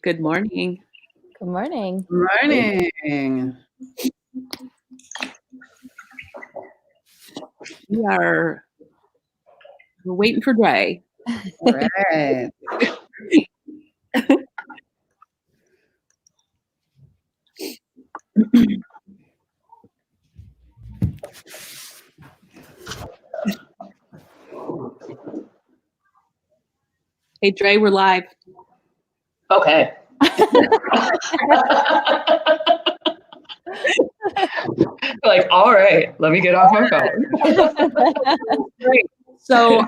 Good morning. Good morning. Morning. We're waiting for Dre. All right. Hey, Dre, we're live. Okay. Like, all right, let me get off my phone. Great. So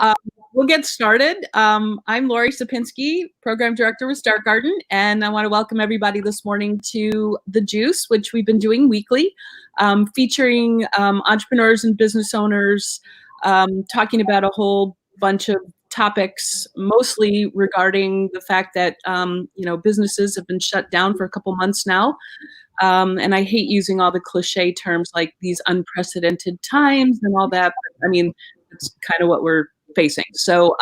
we'll get started. I'm Laurie Supinski, Program Director with Start Garden, and I want to welcome everybody this morning to The Juice, which we've been doing weekly, featuring entrepreneurs and business owners, talking about a whole bunch of topics, mostly regarding the fact that businesses have been shut down for a couple months now. And I hate using all the cliche terms like these unprecedented times and all that. But, I mean, it's kind of what we're facing. So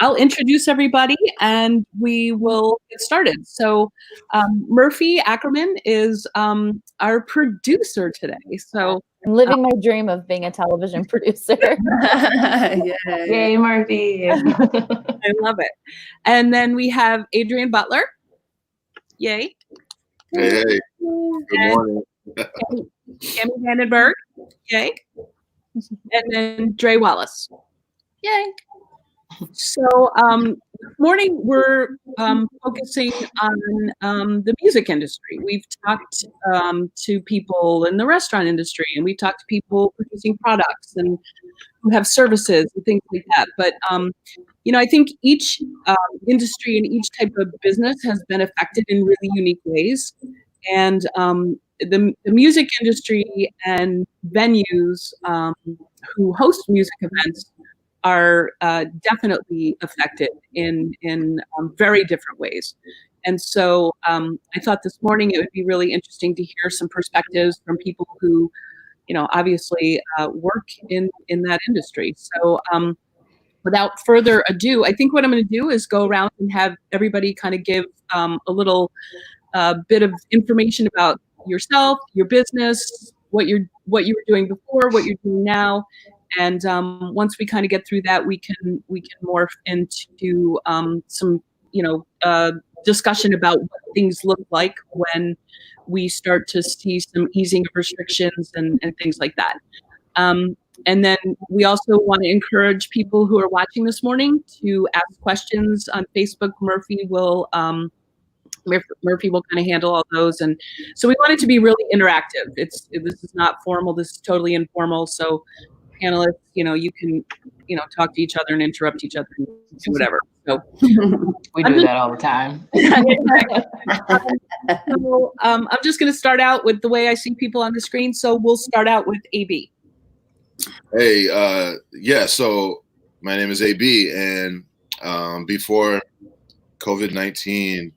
I'll introduce everybody and we will get started. So Murphy Ackerman is our producer today. So I'm living my dream of being a television producer. Yay, Murphy. I love it. And then we have Adrian Butler. Yay. Hey, good morning. Tami VandenBerg. Yay. And then Dre Wallace. Yay. So this morning we're focusing on the music industry. We've talked to people in the restaurant industry, and we've talked to people producing products and who have services and things like that. But I think each industry and each type of business has been affected in really unique ways. And the music industry and venues who host music events are definitely affected in very different ways. And so I thought this morning it would be really interesting to hear some perspectives from people who, obviously work in that industry. So without further ado, I think what I'm going to do is go around and have everybody kind of give a little bit of information about yourself, your business, what you were doing before, what you're doing now. And once we kind of get through that, we can morph into some discussion about what things look like when we start to see some easing of restrictions and things like that. And then we also want to encourage people who are watching this morning to ask questions on Facebook. Murphy will kind of handle all those. And so we want it to be really interactive. This is not formal. This is totally informal. So panelists, you can, talk to each other and interrupt each other and do whatever. So we do that all the time. So, I'm just going to start out with the way I see people on the screen. So we'll start out with AB. Hey, so my name is AB, and before COVID-19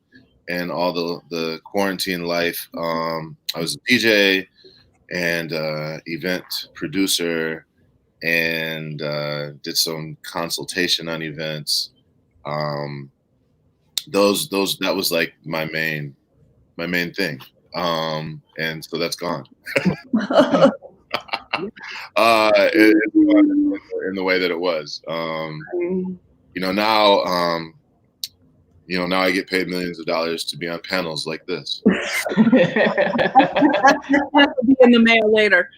and all the quarantine life, I was a DJ and event producer, and did some consultation on events. That was like my main thing. And so that's gone. In the way that it was. Now I get paid millions of dollars to be on panels like this. That'll be in the mail later.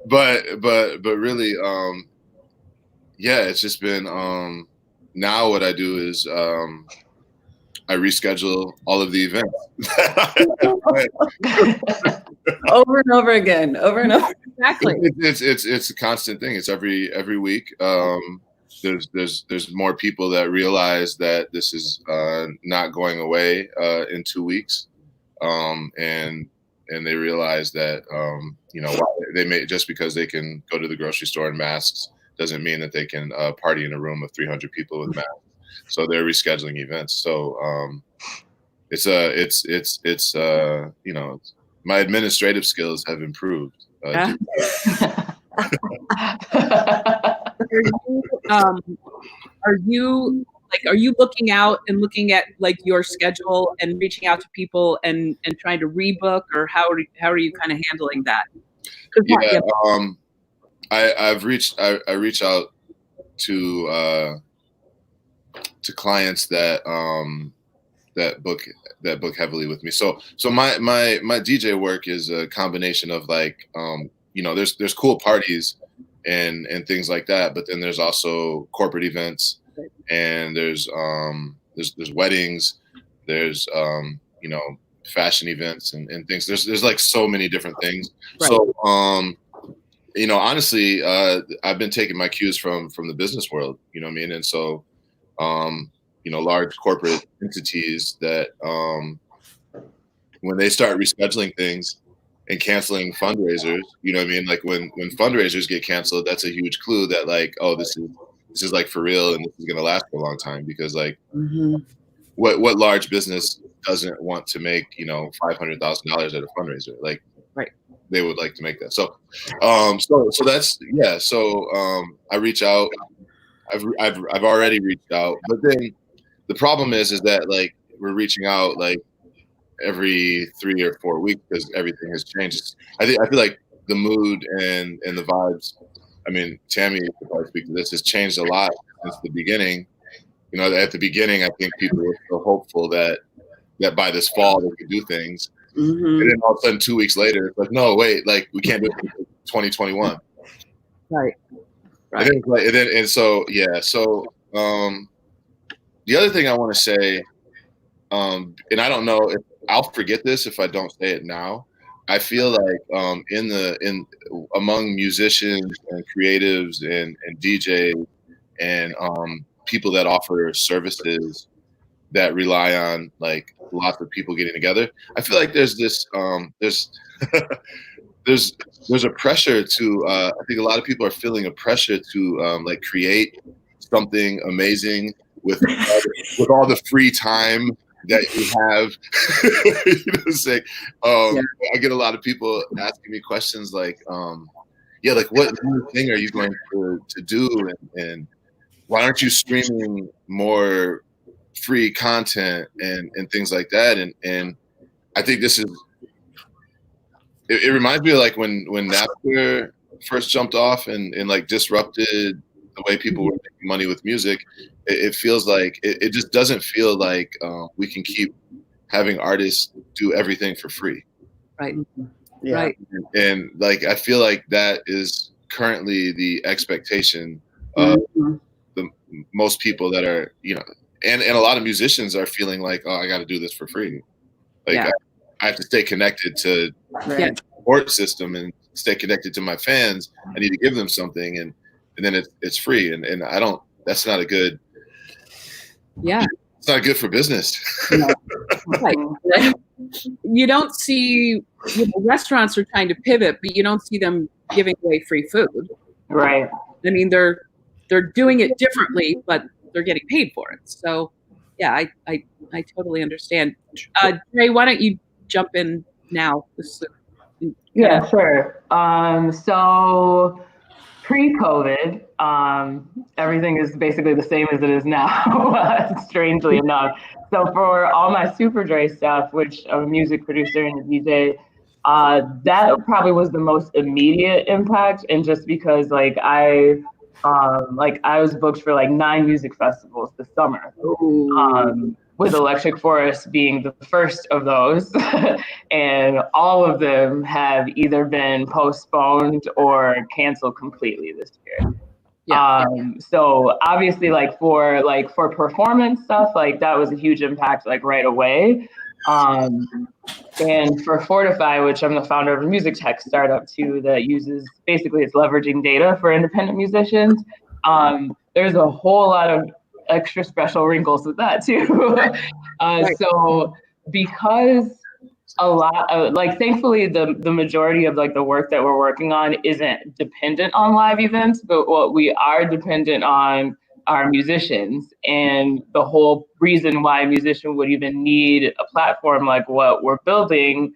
But really, it's just been now what I do is I reschedule all of the events. Over and over again, over and over. Exactly. It's a constant thing. It's every week. There's more people that realize that this is not going away in 2 weeks, and they realize that they may, just because they can go to the grocery store in masks doesn't mean that they can party in a room of 300 people with masks. So they're rescheduling events. So my administrative skills have improved. are you looking out and looking at like your schedule and reaching out to people and trying to rebook, or how are you kind of handling that? Yeah, I reach out to clients that book heavily with me. So my DJ work is a combination of like there's cool parties and things like that, but then there's also corporate events, and there's weddings, there's fashion events and things. There's like so many different things. Right. So honestly, I've been taking my cues from the business world, you know what I mean? And so large corporate entities that when they start rescheduling things and canceling fundraisers, you know what I mean? Like when fundraisers get canceled, that's a huge clue that like, oh, this is like for real, and this is gonna last for a long time, because like what large business doesn't want to make $500,000 at a fundraiser? Like, right, they would like to make that. So so that's I reach out. I've already reached out, but then the problem is that like we're reaching out like every 3 or 4 weeks because everything has changed. I feel like the mood and the vibes. I mean, Tami could probably speak to this, has changed a lot since the beginning. At the beginning, I think people were so hopeful that by this fall they could do things, and then all of a sudden 2 weeks later, it's like, no, wait, like we can't do it until 2021. Right. So the other thing I want to say, and I don't know if I'll forget this if I don't say it now. I feel like among musicians and creatives and DJs and people that offer services that rely on like lots of people getting together, I feel like there's this there's a pressure to I think a lot of people are feeling a pressure to like create something amazing with all the free time that you have. I get a lot of people asking me questions like like what new thing are you going to do, and why aren't you streaming more free content and things like that, and I think this is it reminds me of like when Napster first jumped off and like disrupted the way people were making money with music. It feels like it just doesn't feel like we can keep having artists do everything for free. Right. Yeah. Right. And like I feel like that is currently the expectation of the most people that are, and a lot of musicians are feeling like, oh, I got to do this for free. Like I have to stay connected to the support system and stay connected to my fans. I need to give them something, and then it's free, and I don't. That's not a good. Yeah, it's not good for business. Right. You don't see restaurants are trying to pivot, but you don't see them giving away free food. Right. I mean, they're doing it differently, but they're getting paid for it. So, yeah, I totally understand. Dre, why don't you jump in now? Yeah, sure. So pre-COVID, everything is basically the same as it is now, strangely enough. So for all my SuperDre stuff, which I'm a music producer and a DJ, that probably was the most immediate impact. And just because I was booked for 9 music festivals this summer, with Electric Forest being the first of those. And all of them have either been postponed or canceled completely this year. Yeah. So obviously for performance stuff, that was a huge impact right away. And for Fortify, which I'm the founder of a music tech startup too, that uses, basically it's leveraging data for independent musicians. There's a whole lot of extra special wrinkles with that too. So because a lot of thankfully the majority of the work that we're working on isn't dependent on live events, but what we are dependent on are musicians. And the whole reason why a musician would even need a platform like what we're building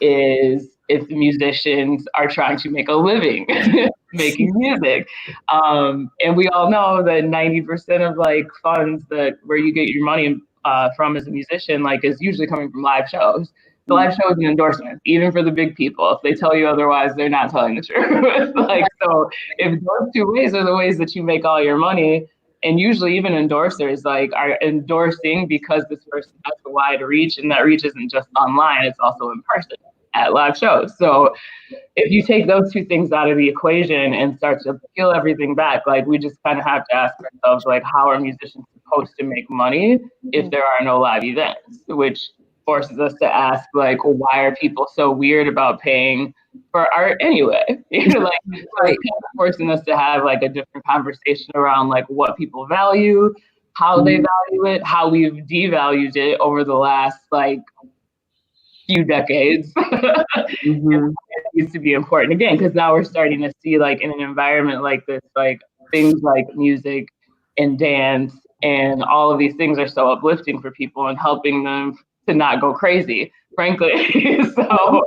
is if the musicians are trying to make a living making music. And we all know that 90% of like funds that where you get your money from as a musician, like is usually coming from live shows. The live show is an endorsement, even for the big people. If they tell you otherwise, they're not telling the truth. Like, so if those two ways are the ways that you make all your money, and usually even endorsers like are endorsing because this person has a wide reach, and that reach isn't just online, it's also in person at live shows. So if you take those two things out of the equation and start to peel everything back, like we just kind of have to ask ourselves, like, how are musicians supposed to make money if there are no live events? Which forces us to ask, like, well, why are people so weird about paying for art anyway? You know, like, kind of forcing us to have like a different conversation around like what people value, how they value it, how we've devalued it over the last like few decades. It used to be important again, because now we're starting to see like in an environment like this, like things like music and dance and all of these things are so uplifting for people and helping them to not go crazy, frankly. So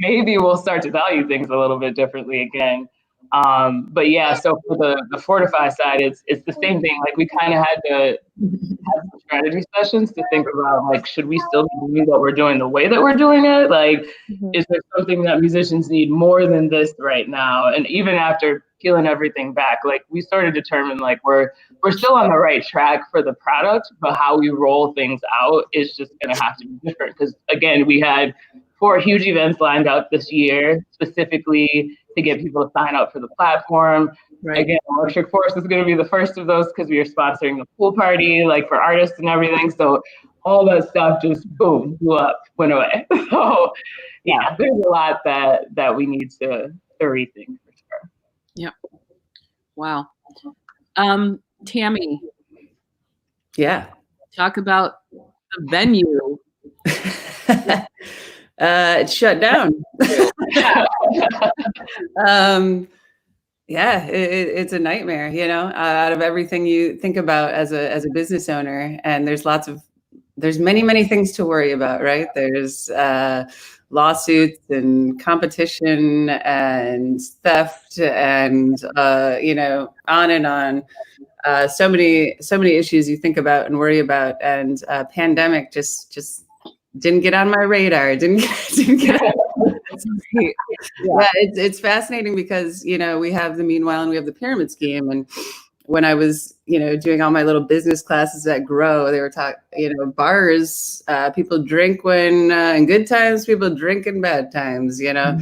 maybe we'll start to value things a little bit differently again. But yeah, so for the Fortify side, it's the same thing. Like we kind of had to have some strategy sessions to think about, like, should we still be doing what we're doing the way that we're doing it? Like, is there something that musicians need more than this right now? And even after peeling everything back, like we sort of determined like we're still on the right track for the product, but how we roll things out is just going to have to be different. Because again, we had 4 huge events lined up this year, specifically to get people to sign up for the platform. Right. Again, Electric Force is going to be the first of those because we are sponsoring the pool party, like for artists and everything. So all that stuff just boom, blew up, went away. So yeah, there's a lot that we need to rethink for sure. Yep. Wow. Tami. Yeah. Talk about the venue. It's shut down. Yeah, it's a nightmare, you know, out of everything you think about as a business owner. And there's many things to worry about, right? There's lawsuits and competition and theft and, you know, on and on. So many issues you think about and worry about. And pandemic just didn't get on my radar. Didn't get Yeah, it's fascinating because, you know, we have the Meanwhile and we have the pyramid scheme. And when I was, you know, doing all my little business classes at Grow, they were talking, you know, bars, people drink when in good times, people drink in bad times, you know.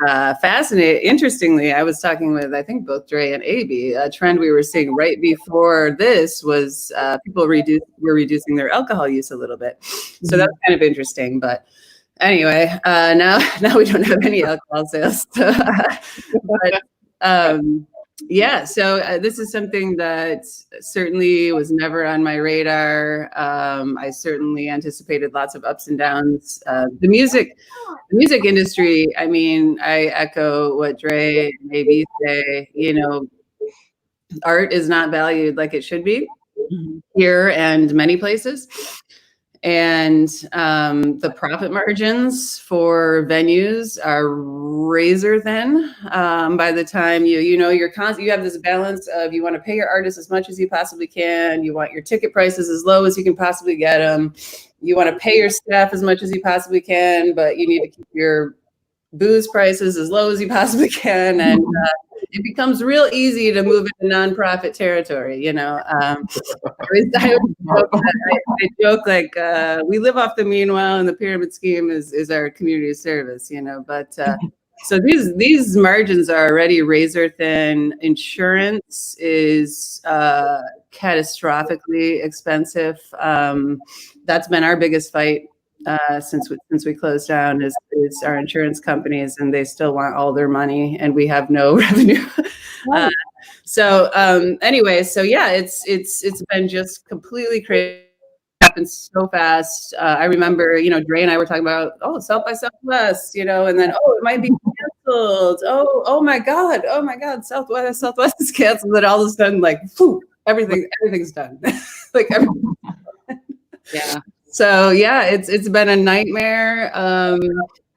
Fascinating. Interestingly, I was talking with, I think, both Dre and AB. A trend we were seeing right before this was people were reducing their alcohol use a little bit. So that's kind of interesting. But anyway, now we don't have any alcohol sales. But yeah, so this is something that certainly was never on my radar. I certainly anticipated lots of ups and downs. The music industry, I mean, I echo what Dre and AB say, you know, art is not valued like it should be here and many places. And the profit margins for venues are razor thin. By the time you know you have this balance of you want to pay your artists as much as you possibly can. You want your ticket prices as low as you can possibly get them. You want to pay your staff as much as you possibly can, but you need to keep your booze prices as low as you possibly can. And it becomes real easy to move into nonprofit territory, you know. I joke like we live off the Meanwhile, and the pyramid scheme is our community service, you know. But so these margins are already razor thin. Insurance is catastrophically expensive. That's been our biggest fight since we closed down is our insurance companies, and they still want all their money and we have no revenue. Anyway, so yeah, it's been just completely crazy. It happened so fast. I remember, you know, Dre and I were talking about, South by Southwest, you know, and then, it might be canceled. Oh my God, Southwest is canceled. And all of a sudden, like, poof, everything's done. Like everything. Yeah. So yeah, it's been a nightmare.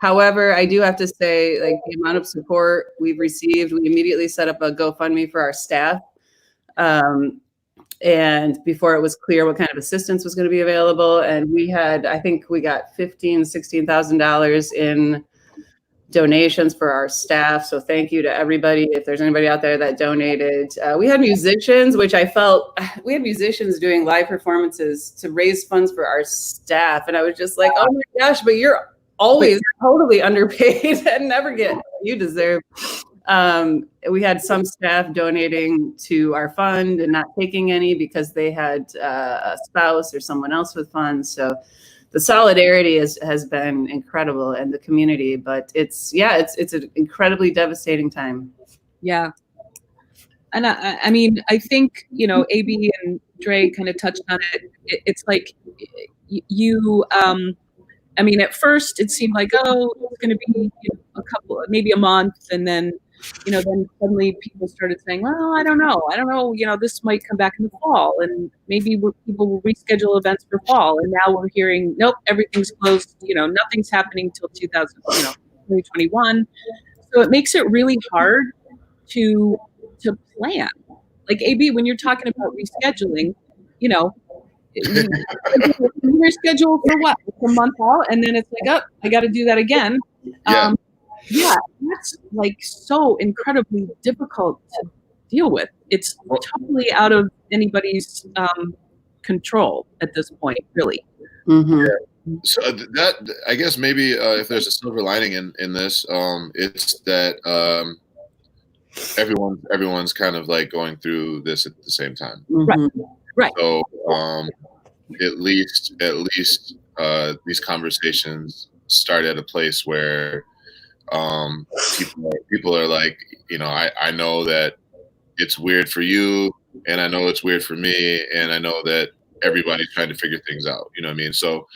However, I do have to say, like, the amount of support we've received, we immediately set up a GoFundMe for our staff. And before it was clear what kind of assistance was going to be available. And we had, I think we got $16,000 in donations for our staff. So thank you to everybody. If there's anybody out there that donated, we had musicians, which I felt we had musicians doing live performances to raise funds for our staff. And I was just like, oh my gosh, but you're always totally underpaid and never get what you deserve. We had some staff donating to our fund and not taking any because they had a spouse or someone else with funds. So the solidarity has been incredible in the community, but it's an incredibly devastating time. Yeah. And I mean, I think, you know, AB and Dre kind of touched on it. It's like you, I mean, at first it seemed like, oh, it's going to be a couple, maybe a month. And then, you know, then suddenly people started saying, well, I don't know, you know, this might come back in the fall and maybe people will reschedule events for fall. And now we're hearing, nope, everything's closed. You know, nothing's happening till 2021. So it makes it really hard to plan. Like AB, when you're talking about rescheduling, you know, reschedule for what? It's a month out, and then it's like, oh, I got to do that again. Yeah, that's like so incredibly difficult to deal with. It's totally out of anybody's control at this point, really. Mm-hmm. So that, I guess maybe if there's a silver lining in this, it's that everyone's kind of like going through this at the same time. Mm-hmm. Right. So at least these conversations start at a place where people are like, you know, I know that it's weird for you, and I know it's weird for me, and I know that everybody's trying to figure things out. You know what I mean? So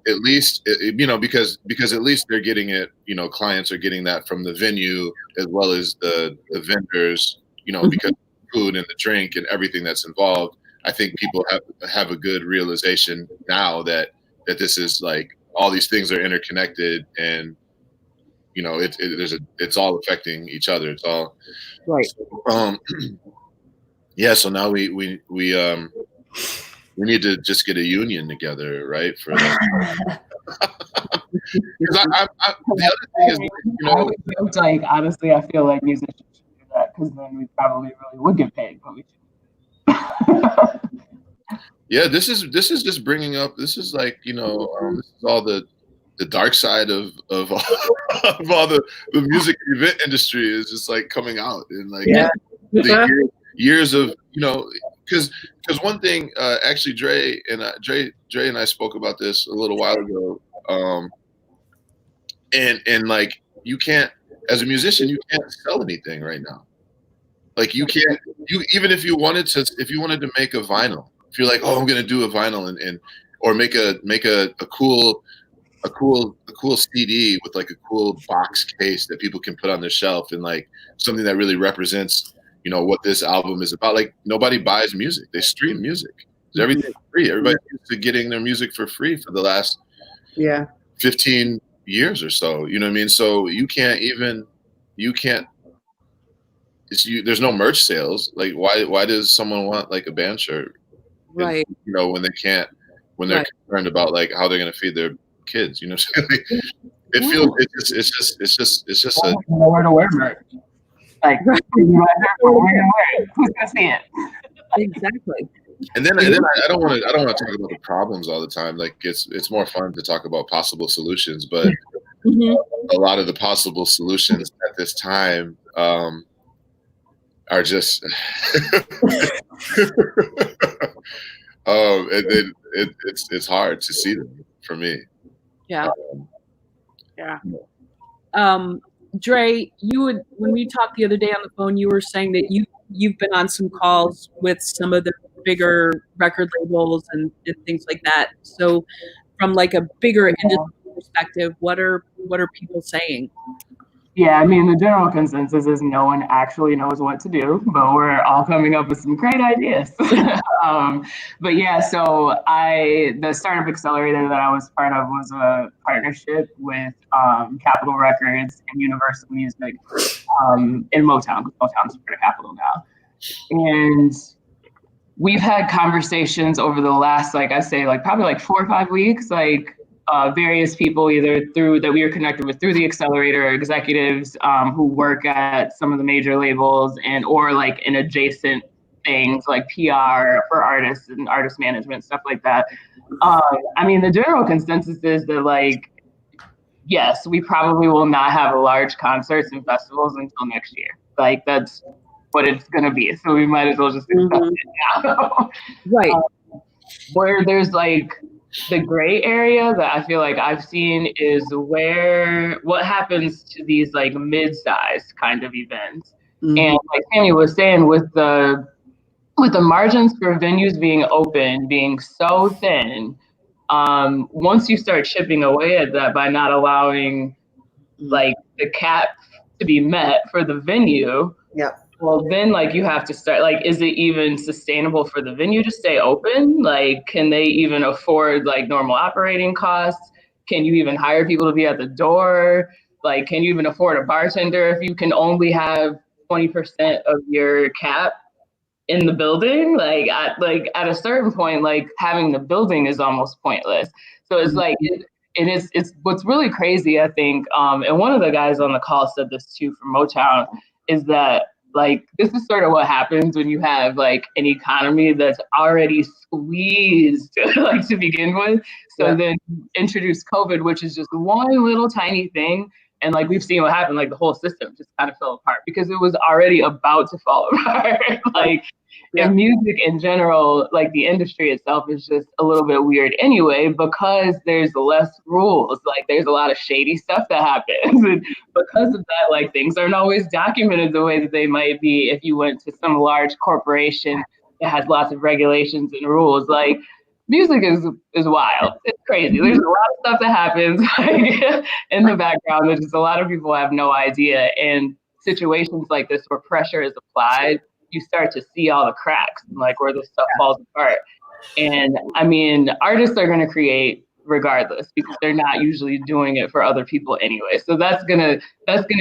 at least, you know, because at least they're getting it, you know, clients are getting that from the venue as well as the vendors, you know, because food and the drink and everything that's involved. I think people have a good realization now that this is like all these things are interconnected, and you know it's all affecting each other. It's all right. Yeah. So now we need to just get a union together, right? For that. Because the other thing is, you know, like honestly, I feel like musicians should do that because then we probably really would get paid, but we should. Yeah, this is just bringing up. This is like, you know, this is all the dark side of all the music event industry is just like coming out, and like the years of, you know, because one thing actually Dre and I spoke about this a little while ago, and like you can't, as a musician, you can't sell anything right now. Like you can't, even if you wanted to make a vinyl, if you're like, oh, I'm gonna do a vinyl and or make a cool CD with like a cool box case that people can put on their shelf, and like something that really represents, you know, what this album is about. Like nobody buys music, they stream music. So everything's free. Everybody's used to getting their music for free for the last 15 years or so. You know what I mean? So you can't. There's no merch sales. Like why does someone want like a band shirt? Right. And, you know, when they're concerned about like how they're going to feed their kids, you know, it feels it's just a nowhere to wear merch. Like who's gonna see it? Exactly. And then I don't want to talk about the problems all the time. Like it's more fun to talk about possible solutions, but a lot of the possible solutions at this time are just it's hard to see them for me. Yeah. Dre, when we talked the other day on the phone, you were saying that you've been on some calls with some of the bigger record labels and things like that. So from like a bigger industry perspective, what are people saying? Yeah, I mean, the general consensus is no one actually knows what to do, but we're all coming up with some great ideas. But yeah, so the startup accelerator that I was part of was a partnership with Capitol Records and Universal Music in Motown, because Motown's part of Capitol now. And we've had conversations over the last, like I say, like probably like 4 or 5 weeks, like various people either through that we were connected with through the accelerator, or executives who work at some of the major labels and or like in adjacent things like PR for artists and artist management, stuff like that. I mean, the general consensus is that like, yes, we probably will not have large concerts and festivals until next year. Like that's what it's going to be. So we might as well just accept it now. Right. Where there's like the gray area that I feel like I've seen is what happens to these like mid-sized kind of events. And like Tami was saying, with the margins for venues being open, being so thin, once you start chipping away at that by not allowing like the cap to be met for the venue, well, then like you have to start, like, is it even sustainable for the venue to stay open? Like, can they even afford like normal operating costs? Can you even hire people to be at the door? Like, can you even afford a bartender if you can only have 20% of your cap in the building? Like at a certain point, like having the building is almost pointless. So it's like, it's what's really crazy, I think, and one of the guys on the call said this too from Motown, is that like, this is sort of what happens when you have like an economy that's already squeezed, like to begin with. So then introduce COVID, which is just one little tiny thing. And like, we've seen what happened, like the whole system just kind of fell apart because it was already about to fall apart. Like in music in general, like the industry itself is just a little bit weird anyway, because there's less rules. Like there's a lot of shady stuff that happens. And because of that, like things aren't always documented the way that they might be if you went to some large corporation that has lots of regulations and rules. Like music is wild. It's crazy. There's a lot of stuff that happens like, in the background that just a lot of people have no idea. And situations like this where pressure is applied, you start to see all the cracks and like where this stuff falls apart. And I mean, artists are going to create regardless because they're not usually doing it for other people anyway. So that's gonna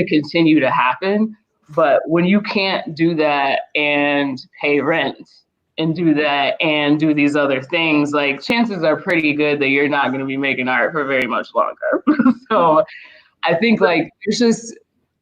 continue to happen. But when you can't do that and pay rent and do that and do these other things, like chances are pretty good that you're not going to be making art for very much longer. So I think like it's just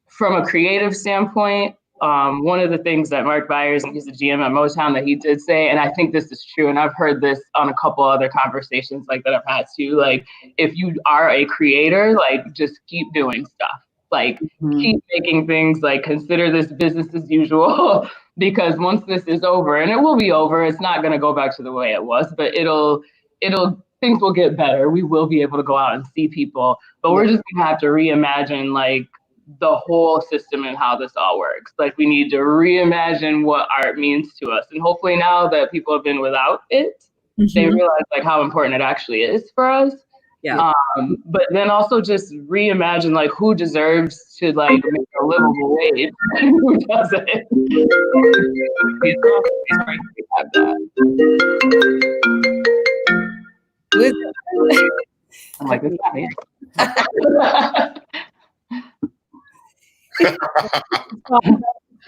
from a creative standpoint, one of the things that Mark Byers, and he's the GM at Motown, that he did say, and I think this is true, and I've heard this on a couple other conversations like that I've had too, like if you are a creator, like just keep doing stuff. Like keep making things, like consider this business as usual because once this is over, and it will be over, it's not going to go back to the way it was, but things will get better. We will be able to go out and see people, but we're just going to have to reimagine like the whole system and how this all works. Like we need to reimagine what art means to us. And hopefully now that people have been without it, they realize like how important it actually is for us. Yeah. But then also just reimagine like who deserves to like make a livable wage and who doesn't. I'm like, it's not me.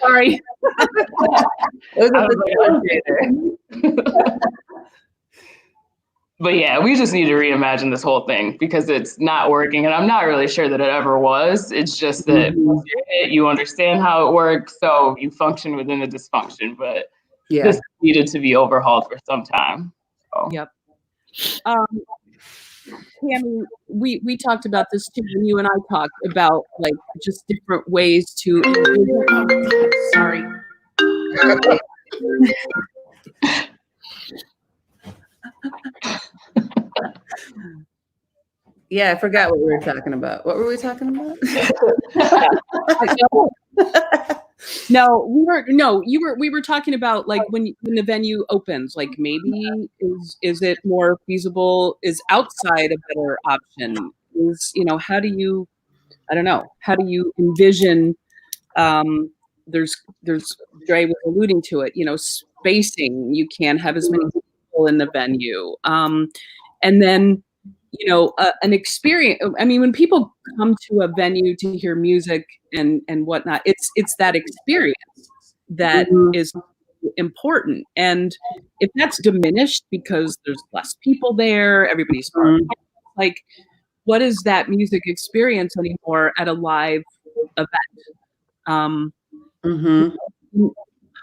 Sorry. But yeah, we just need to reimagine this whole thing because it's not working. And I'm not really sure that it ever was. It's just that you understand how it works, so you function within the dysfunction. But this needed to be overhauled for some time. So. Yep. Tami, we talked about this too, and you and I talked about like just different ways to. Sorry. Yeah, I forgot what we were talking about. What were we talking about? We were talking about like when the venue opens, like maybe is it more feasible? Is outside a better option? Is how do you I don't know, how do you envision, there's Dre was alluding to it, spacing, you can't have as many people in the venue. And then, an experience. I mean, when people come to a venue to hear music and whatnot, it's that experience that is important. And if that's diminished because there's less people there, everybody's like, what is that music experience anymore at a live event?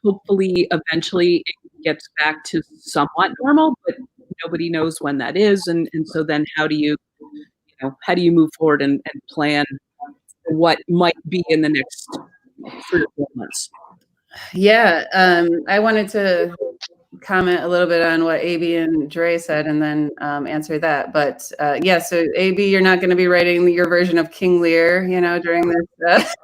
Hopefully, eventually, it gets back to somewhat normal, but nobody knows when that is. And so then how do you move forward and plan what might be in the next 3 or 4 months? Yeah, I wanted to comment a little bit on what AB and Dre said and then answer that. But so AB, you're not going to be writing your version of King Lear, during this. That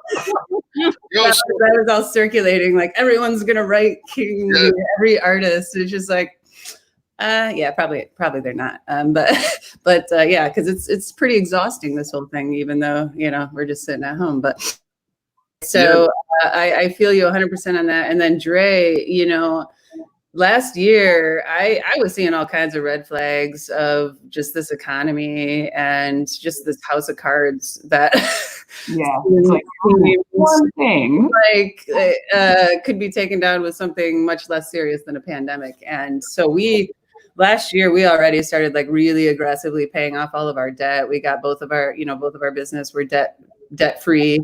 was all circulating, like everyone's going to write King Lear, every artist. It's just like, probably they're not. But yeah, because it's pretty exhausting, this whole thing, even though, we're just sitting at home. But so I feel you 100% on that. And then Dre, last year, I was seeing all kinds of red flags of just this economy and just this house of cards that it's like one thing could be taken down with something much less serious than a pandemic. And so last year we already started like really aggressively paying off all of our debt. We got both of our business were debt free.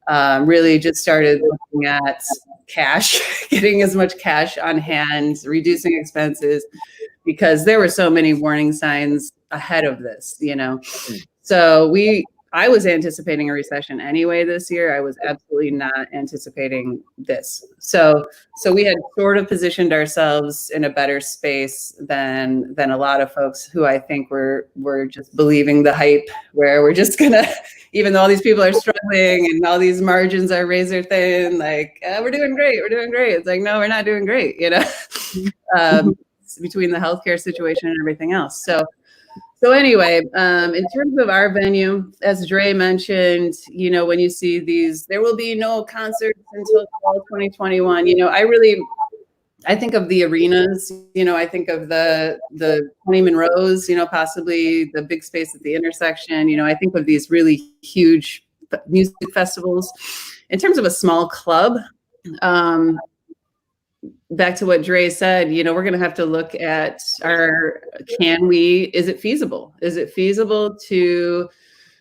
Really just started looking at cash, getting as much cash on hand, reducing expenses, because there were so many warning signs ahead of this, So I was anticipating a recession anyway this year. I was absolutely not anticipating this. So we had sort of positioned ourselves in a better space than a lot of folks who I think were just believing the hype, where we're just gonna, even though all these people are struggling and all these margins are razor thin, like we're doing great. It's like, no, we're not doing great, between the healthcare situation and everything else. So anyway, in terms of our venue, as Dre mentioned, when you see these, there will be no concerts until fall 2021. I think of the arenas, I think of the 20 Monroes, possibly the big space at the intersection. I think of these really huge music festivals. In terms of a small club, back to what Dre said, we're going to have to look at is it feasible? Is it feasible to,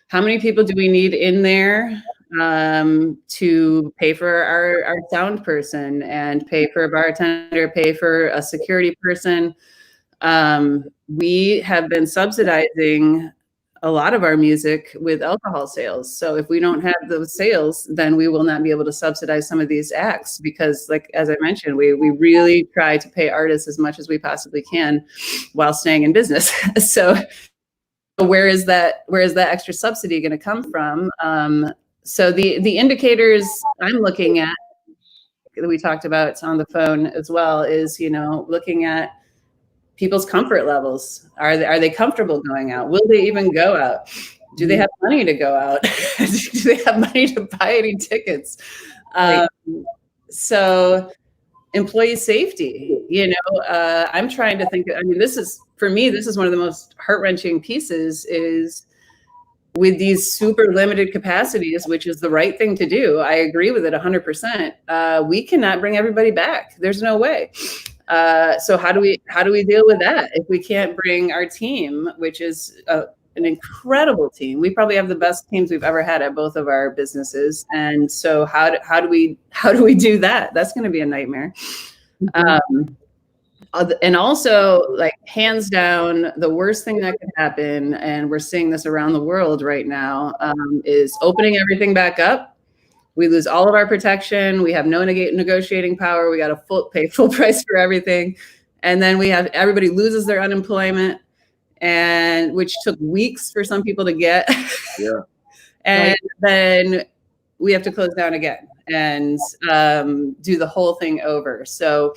how many people do we need in there to pay for our sound person and pay for a bartender, pay for a security person? We have been subsidizing a lot of our music with alcohol sales. So if we don't have those sales, then we will not be able to subsidize some of these acts, because like, as I mentioned, we really try to pay artists as much as we possibly can while staying in business. So where is that extra subsidy going to come from? So the indicators I'm looking at, that we talked about on the phone as well, is, looking at people's comfort levels. Are they comfortable going out? Will they even go out? Do they have money to go out? Do they have money to buy any tickets? So employee safety, I'm trying to think, this is one of the most heart-wrenching pieces, is with these super limited capacities, which is the right thing to do. I agree with it 100%. We cannot bring everybody back. There's no way. So how do we deal with that if we can't bring our team, which is an incredible team? We probably have the best teams we've ever had at both of our businesses. And so how do we do that? That's going to be a nightmare. And also, like, hands down, the worst thing that could happen, and we're seeing this around the world right now, is opening everything back up. We lose all of our protection. We have no negotiating power. We got to pay full price for everything. And then everybody loses their unemployment, and which took weeks for some people to get. Yeah. And then we have to close down again and do the whole thing over. So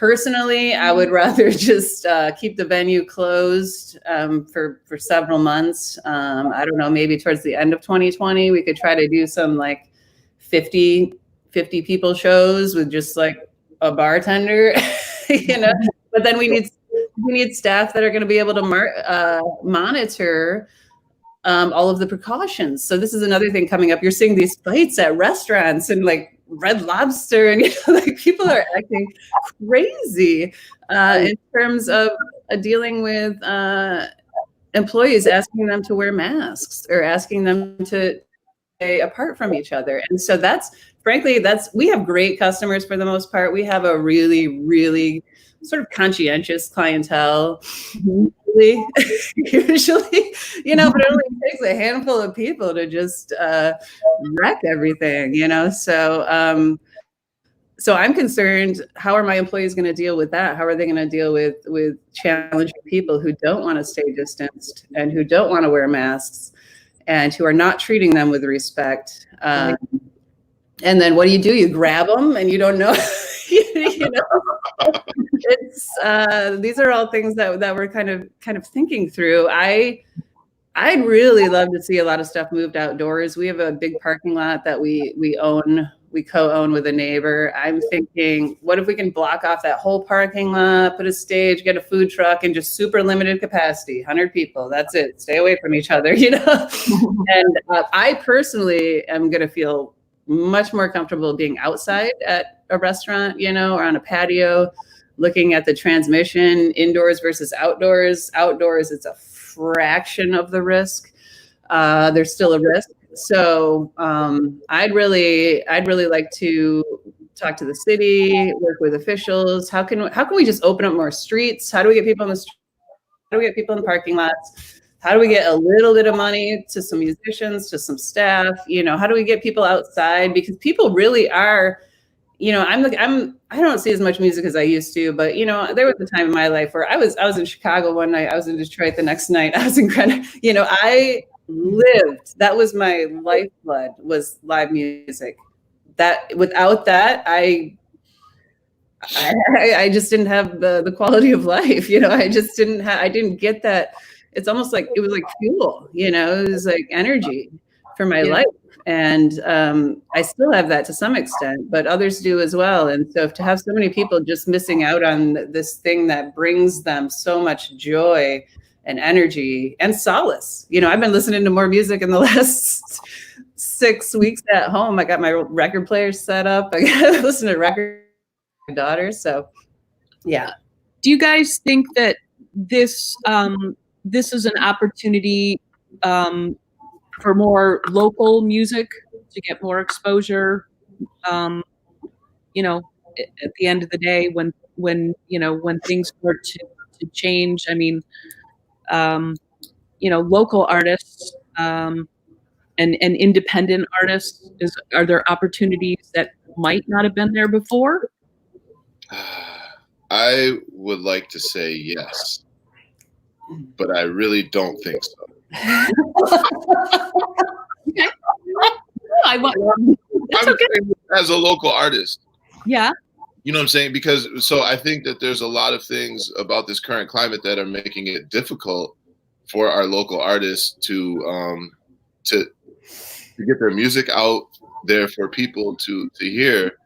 Personally, I would rather just keep the venue closed for several months. I don't know, maybe towards the end of 2020, we could try to do some like 50 people shows with just like a bartender, you know. But then we need staff that are going to be able to monitor all of the precautions. So this is another thing coming up. You're seeing these fights at restaurants and like Red Lobster, and like people are acting crazy in terms of dealing with employees asking them to wear masks or asking them to stay apart from each other. And so frankly, we have great customers for the most part. We have a really, really sort of conscientious clientele. Usually, you know, but it only takes a handful of people to just wreck everything, you know. So I'm concerned, how are my employees going to deal with that? How are they going to deal with challenging people who don't want to stay distanced and who don't want to wear masks and who are not treating them with respect? And then what do? You grab them and you don't know. You know, these are all things that we're kind of thinking through. I'd really love to see a lot of stuff moved outdoors. We have a big parking lot that we own. We co-own with a neighbor. I'm thinking, what if we can block off that whole parking lot, put a stage, get a food truck, and just super limited capacity, 100 people. That's it. Stay away from each other, you know? And I personally am going to feel much more comfortable being outside at a restaurant, you know, or on a patio, looking at the transmission indoors versus outdoors. Outdoors, it's a fraction of the risk. There's still a risk. So I'd really like to talk to the city, work with officials. How can we just open up more streets? How do we get people in the streets? How do we get people in the parking lots? How do we get a little bit of money to some musicians, to some staff? You know, how do we get people outside? Because people really are, you know, I don't see as much music as I used to, but you know, there was a time in my life where I was in Chicago one night, I was in Detroit the next night, I was in Greenwich, you know, I lived, that was my lifeblood, was live music. That without that, I just didn't have the quality of life, you know. I didn't get that. It's almost like it was like fuel, you know, it was like energy for my life. And I still have that to some extent, but others do as well. And so to have so many people just missing out on this thing that brings them so much joy and energy and solace. You know, I've been listening to more music in the last 6 weeks at home. I got my record player set up. I got to listen to records with my daughter. So, yeah. Do you guys think that this is an opportunity for more local music to get more exposure? You know, at the end of the day, when things start to change, I mean, you know, local artists and independent artists, are there opportunities that might not have been there before? I would like to say yes, but I really don't think so. Okay. I'm okay. As a local artist. Yeah. You know what I'm saying? Because so I think that there's a lot of things about this current climate that are making it difficult for our local artists to get their music out there for people to hear.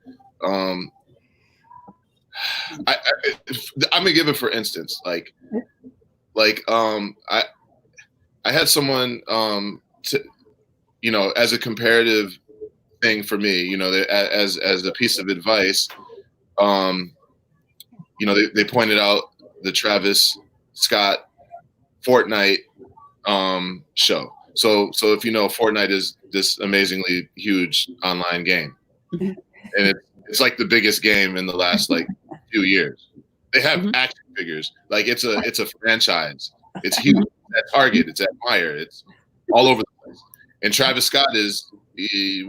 I'm gonna give it for instance, like I had someone you know, as a comparative thing for me, you know, as a piece of advice, you know, they pointed out the Travis Scott Fortnite show. So if you know, Fortnite is this amazingly huge online game, and it's like the biggest game in the last like few years. They have action figures, like it's a franchise. It's huge. It's at Target, it's at Meijer, it's all over the place. And Travis Scott is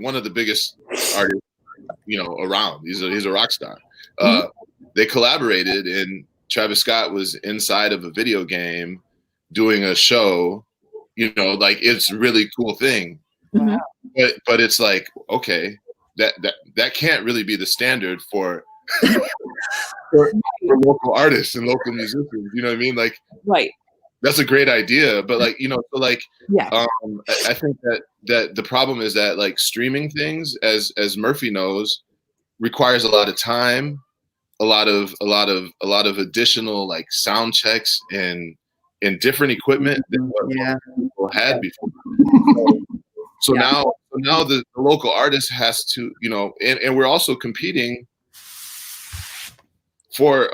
one of the biggest artists, you know, around. He's a rock star. They collaborated, and Travis Scott was inside of a video game doing a show. You know, like it's a really cool thing. Wow. But it's like, okay, that can't really be the standard for for local artists and local musicians. You know what I mean? Like, Right. that's a great idea, but like, you know, so like, Yeah. I think that the problem is that like streaming things, as Murphy knows, requires a lot of time, a lot of additional like sound checks and different equipment than what people had before. So now the local artist has to, you know, and we're also competing for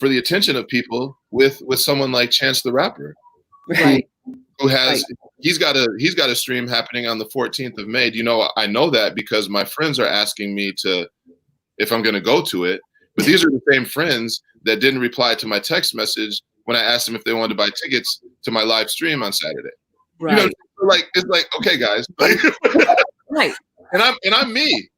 the attention of people with someone like Chance the Rapper, Right. who has he's got a stream happening on the 14th of May. Do you know? I know that because my friends are asking me if I'm going to go to it. But these are the same friends that didn't reply to my text message when I asked them if they wanted to buy tickets to my live stream on Saturday. Right. You know, like it's like, okay, guys, like, Right. and I'm me.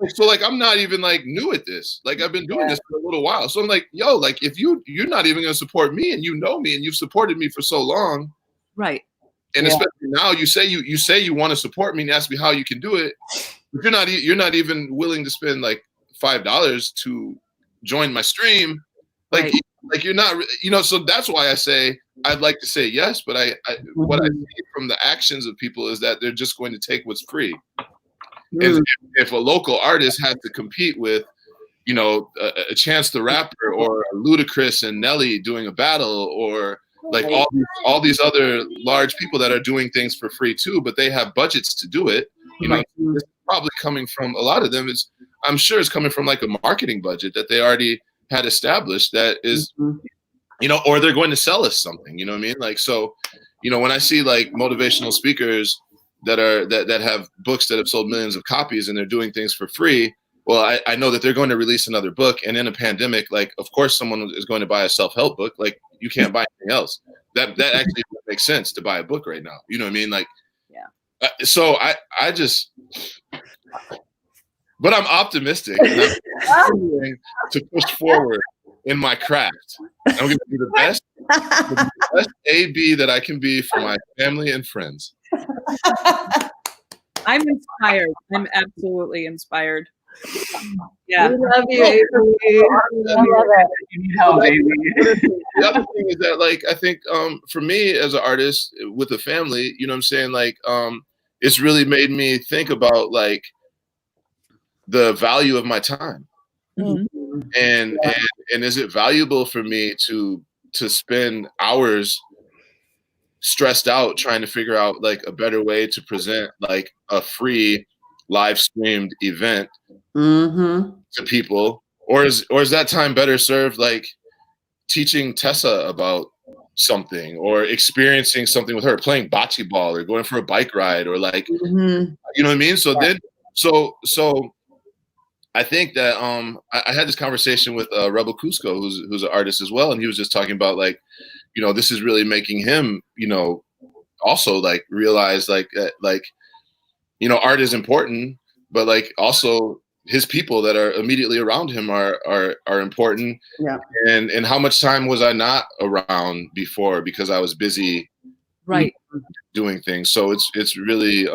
So like I'm not even like new at this. Like I've been doing this for a little while. So I'm like, yo, like if you're not even gonna support me, and you know me and you've supported me for so long. Right. And especially now you say you want to support me and ask me how you can do it, but you're not even willing to spend like $5 to join my stream. Like like you're not, you know, so that's why I say I'd like to say yes, but what I see from the actions of people is that they're just going to take what's free. And if a local artist had to compete with, you know, a Chance the Rapper or Ludacris and Nelly doing a battle, or like all these other large people that are doing things for free too, but they have budgets to do it, you know, it's probably coming from a lot of them. I'm sure it's coming from like a marketing budget that they already had established that is, you know, or they're going to sell us something, you know what I mean? Like, so, you know, when I see like motivational speakers that have books that have sold millions of copies and they're doing things for free, well, I know that they're going to release another book. And in a pandemic, like, of course, someone is going to buy a self-help book. Like, you can't buy anything else. That actually makes sense to buy a book right now. You know what I mean? Like, so I just, but I'm optimistic and I'm continuing to push forward in my craft. I'm going to be the best AB that I can be for my family and friends. I'm inspired. I'm absolutely inspired. Yeah. We love you, Avery. You need help, baby. The other thing is that, like, I think for me as an artist with a family, you know what I'm saying? Like, it's really made me think about like the value of my time. Mm-hmm. And is it valuable for me to spend hours stressed out trying to figure out like a better way to present like a free live streamed event to people, or is that time better served like teaching Tessa about something, or experiencing something with her, playing bocce ball or going for a bike ride, or like you know what I mean? So then so I think that I had this conversation with Rebel Cusco, who's an artist as well, and he was just talking about like, you know, this is really making him, you know, also like realize like you know, art is important, but like also his people that are immediately around him are important. Yeah. And how much time was I not around before because I was busy doing things. So it's really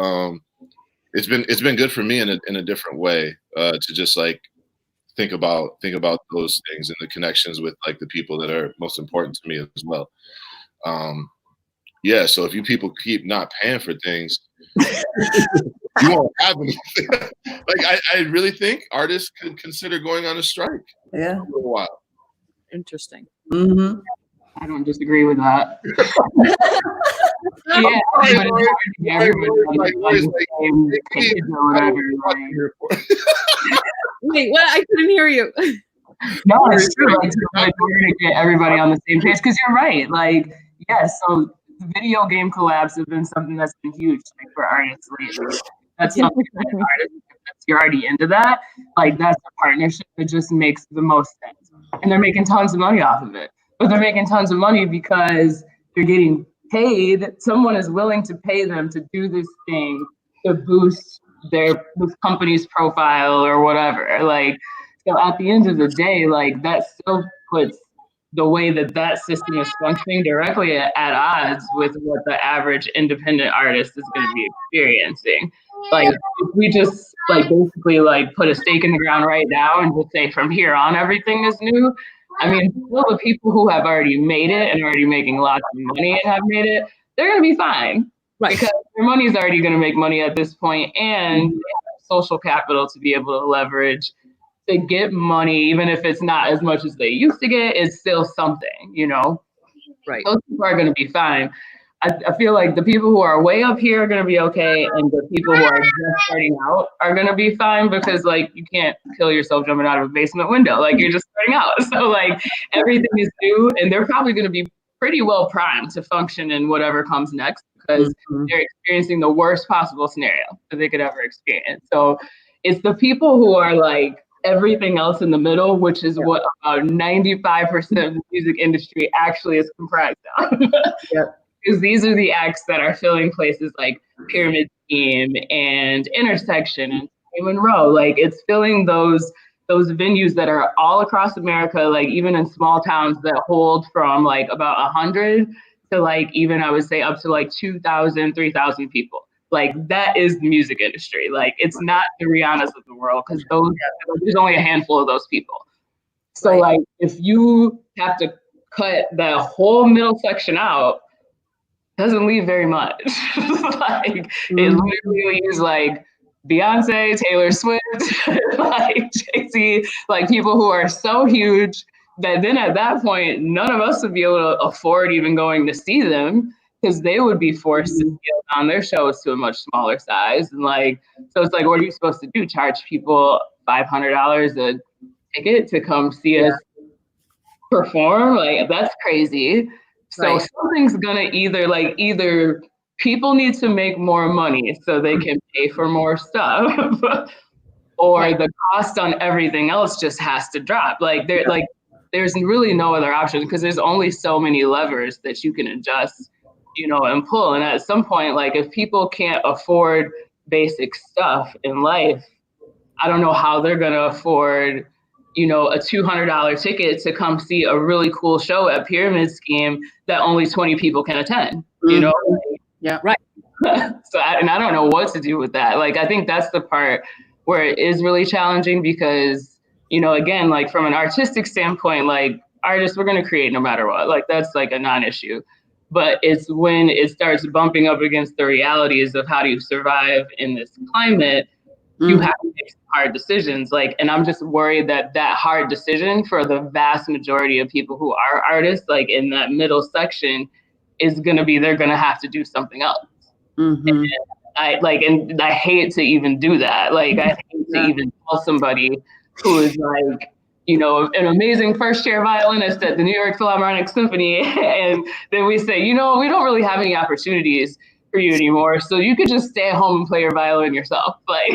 it's been good for me in a different way to just like think about those things and the connections with like the people that are most important to me as well. Yeah, so if you people keep not paying for things, you won't have anything. Like I really think artists could consider going on a strike. Yeah. For a little while. Interesting. I don't disagree with that. Yeah, Wait, what? I couldn't hear you. No, it's true. Like, we're going to get everybody on the same page, because you're right. Like, yes, so video game collabs have been something that's been huge, like, for artists lately. That's something that artists, if you're already into that, like, that's a partnership that just makes the most sense. And they're making tons of money off of it. But they're making tons of money because they're getting paid. Someone is willing to pay them to do this thing to boost this company's profile or whatever. Like, so at the end of the day, like, that still puts the way that system is functioning directly at odds with what the average independent artist is going to be experiencing. Like if we just like basically like put a stake in the ground right now and just say from here on everything is new. I mean, still the people who have already made it and already making lots of money and have made it, they're gonna be fine. Right. Because their money's already gonna make money at this point, and they have social capital to be able to leverage to get money, even if it's not as much as they used to get, it's still something, you know? Right. Those people are gonna be fine. I feel like the people who are way up here are going to be okay, and the people who are just starting out are going to be fine, because like you can't kill yourself jumping out of a basement window, like you're just starting out. So like everything is new, and they're probably going to be pretty well primed to function in whatever comes next, because they're experiencing the worst possible scenario that they could ever experience. So it's the people who are like everything else in the middle, which is what about 95% of the music industry actually is comprised of. Because these are the acts that are filling places like Pyramid Scheme and Intersection and Monroe. Like it's filling those venues that are all across America, like even in small towns that hold from like about 100 to like even I would say up to like 2,000, 3,000 people. Like that is the music industry. Like it's not the Rihannas of the world, because there's only a handful of those people. So like if you have to cut that whole middle section out, doesn't leave very much. Like it literally is like Beyonce, Taylor Swift, like Jay-Z, like people who are so huge that then at that point, none of us would be able to afford even going to see them, because they would be forced to scale down their shows to a much smaller size. And like, so it's like, what are you supposed to do? Charge people $500 a ticket to come see us perform? Like that's crazy. So something's gonna either people need to make more money so they can pay for more stuff, or the cost on everything else just has to drop. Like there's really no other option, because there's only so many levers that you can adjust, you know, and pull. And at some point, like if people can't afford basic stuff in life, I don't know how they're gonna afford, you know, a $200 ticket to come see a really cool show at Pyramid Scheme that only 20 people can attend, you know? Yeah. Right. So, and I don't know what to do with that. Like, I think that's the part where it is really challenging, because, you know, again, like from an artistic standpoint, like artists, we're going to create no matter what. Like, that's like a non-issue. But it's when it starts bumping up against the realities of how do you survive in this climate, you have to make some hard decisions. Like, and I'm just worried that that hard decision for the vast majority of people who are artists, like in that middle section, is going to be, they're going to have to do something else. And I hate to even do that. Like, I hate to even tell somebody who is like, you know, an amazing first year violinist at the New York Philharmonic Symphony. And then we say, you know, we don't really have any opportunities for you anymore, so you could just stay at home and play your violin yourself. Like,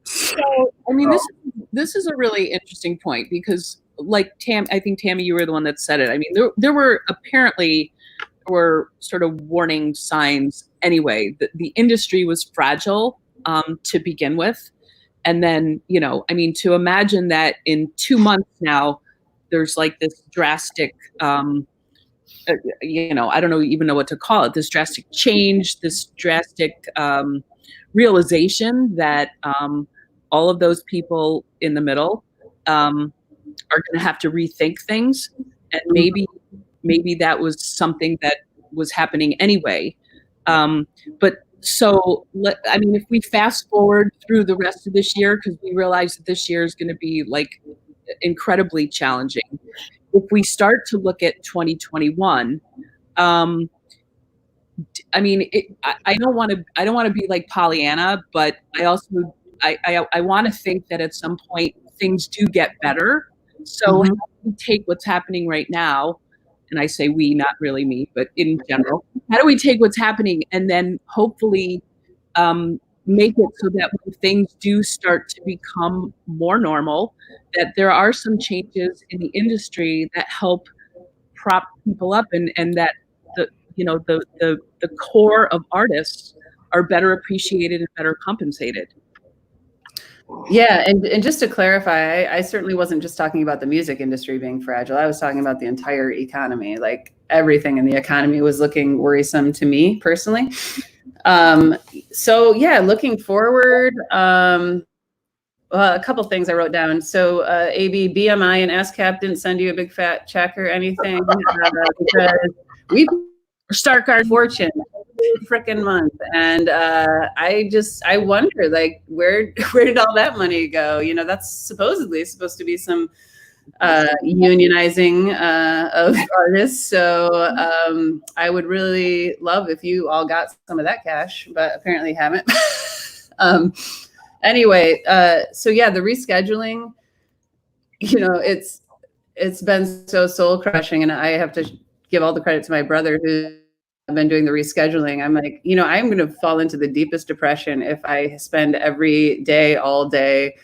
So, I mean, this is a really interesting point, because like I think Tami, you were the one that said it. I mean, there were sort of warning signs anyway, that the industry was fragile to begin with. And then, you know, I mean, to imagine that in 2 months now, there's like this drastic, you know, I don't even know what to call it, this drastic change, this drastic realization that all of those people in the middle are going to have to rethink things. And maybe that was something that was happening anyway. But so, I mean, if we fast forward through the rest of this year, because we realize that this year is going to be like incredibly challenging. If we start to look at 2021, I mean, I don't want to be like Pollyanna, but I also I want to think that at some point things do get better. So how do we take what's happening right now, and I say we, not really me, but in general, how do we take what's happening and then hopefully make it so that when things do start to become more normal, that there are some changes in the industry that help prop people up, and that the core of artists are better appreciated and better compensated. Yeah, and just to clarify, I certainly wasn't just talking about the music industry being fragile. I was talking about the entire economy. Like everything in the economy was looking worrisome to me personally. So yeah, looking forward. A couple things I wrote down. So AB, BMI, and ASCAP didn't send you a big fat check or anything because we start our fortune every frickin' month, and I wonder, like, where did all that money go? You know, that's supposedly supposed to be some unionizing of artists. So I would really love if you all got some of that cash, but apparently haven't. Anyway, so yeah, the rescheduling, you know, it's been so soul crushing, and I have to give all the credit to my brother who's been doing the rescheduling. I'm like, you know, I'm going to fall into the deepest depression if I spend every day, all day,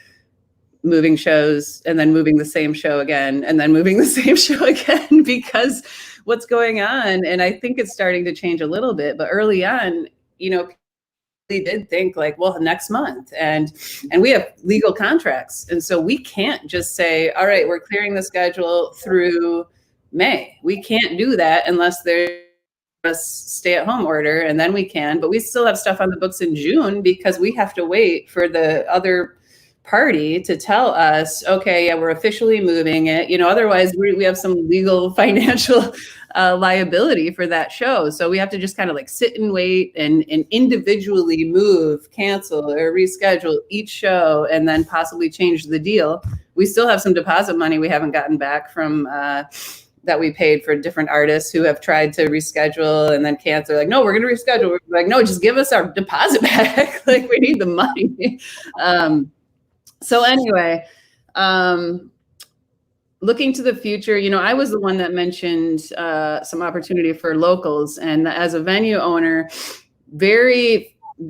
moving shows and then moving the same show again and then moving the same show again, because what's going on, and I think it's starting to change a little bit, but early on, you know, they did think like, well, next month, and we have legal contracts, and so we can't just say, all right, we're clearing the schedule through May. We can't do that unless there's a stay-at-home order, and then we can, but we still have stuff on the books in June because we have to wait for the other party to tell us, okay, yeah, we're officially moving it. You know, otherwise we have some legal financial liability for that show. So we have to just kind of like sit and wait and individually move, cancel, or reschedule each show, and then possibly change the deal. We still have some deposit money we haven't gotten back from that we paid for different artists who have tried to reschedule and then cancel. Like, no, we're going to reschedule. We're like, no, just give us our deposit back. Like, we need the money. So anyway, looking to the future, you know, I was the one that mentioned some opportunity for locals. And as a venue owner,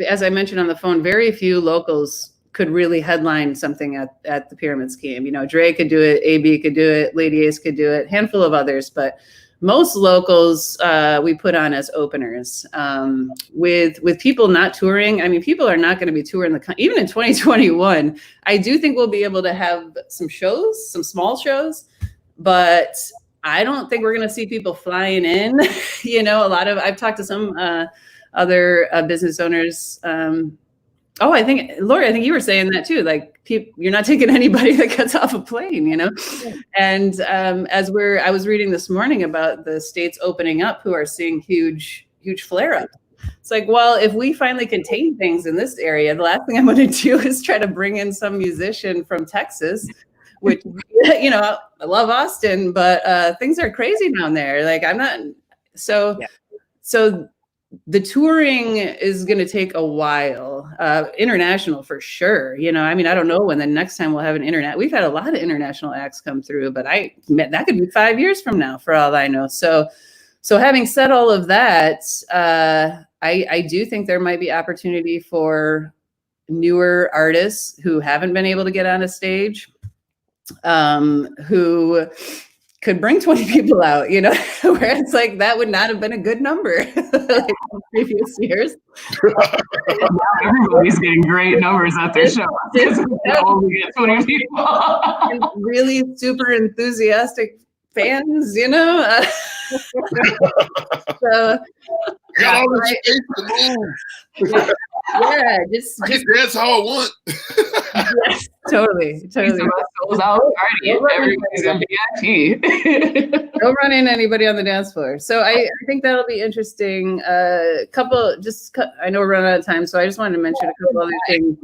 as I mentioned on the phone, very few locals could really headline something at the Pyramid Scheme. You know, Dre could do it, AB could do it, Lady Ace could do it, handful of others, but most locals we put on as openers. With people not touring, I mean, people are not going to be touring even in 2021. I do think we'll be able to have some shows, some small shows, but I don't think we're going to see people flying in. You know, I've talked to some other business owners. I think, Laurie, I think you were saying that too. Like, you're not taking anybody that gets off a plane, you know? And I was reading this morning about the states opening up who are seeing huge flare-ups. It's like, well, if we finally contain things in this area, the last thing I'm going to do is try to bring in some musician from Texas, which, you know, I love Austin, but things are crazy down there. Like, I'm not, so the touring is going to take a while, international for sure. You know, I mean, I don't know when the next time we'll have an internet. We've had a lot of international acts come through, but that could be 5 years from now for all I know. So having said all of that, I do think there might be opportunity for newer artists who haven't been able to get on a stage, who could bring 20 people out, you know, where it's like, that would not have been a good number like in previous years. Everybody's getting great numbers at their show. Only get 20 people. And really super enthusiastic fans, you know? So got all the space to move. Yeah, just that's how I want. Yes, totally. Everybody's gonna be at Don't run into anybody on the dance floor. So I think that'll be interesting. I know we're running out of time, so I just wanted to mention a couple other things.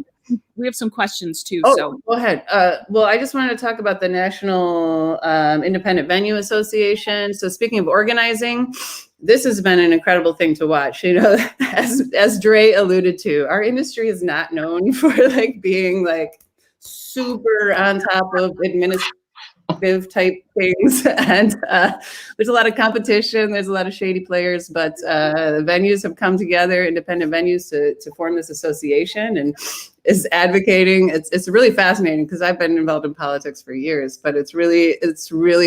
We have some questions too. Oh, so go ahead. Well, I just wanted to talk about the National Independent Venue Association. So speaking of organizing, this has been an incredible thing to watch. You know, as Dre alluded to, our industry is not known for like being like super on top of administrative type things, and there's a lot of competition. There's a lot of shady players, but the venues have come together, independent venues, to form this association and is advocating. It's really fascinating because I've been involved in politics for years, but it's really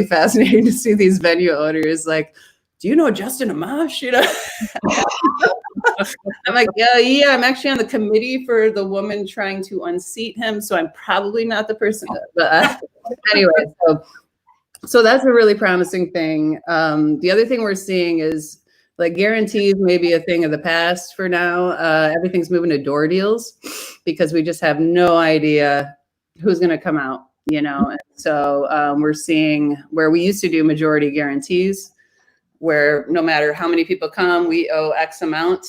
fascinating to see these venue owners like, do you know Justin Amash? You know, I'm like, yeah, I'm actually on the committee for the woman trying to unseat him, so I'm probably not the person. But anyway, so that's a really promising thing. The other thing we're seeing is Like guarantees may be a thing of the past for now. Everything's moving to door deals because we just have no idea who's going to come out, you know. And so we're seeing where we used to do majority guarantees, where no matter how many people come, we owe X amount.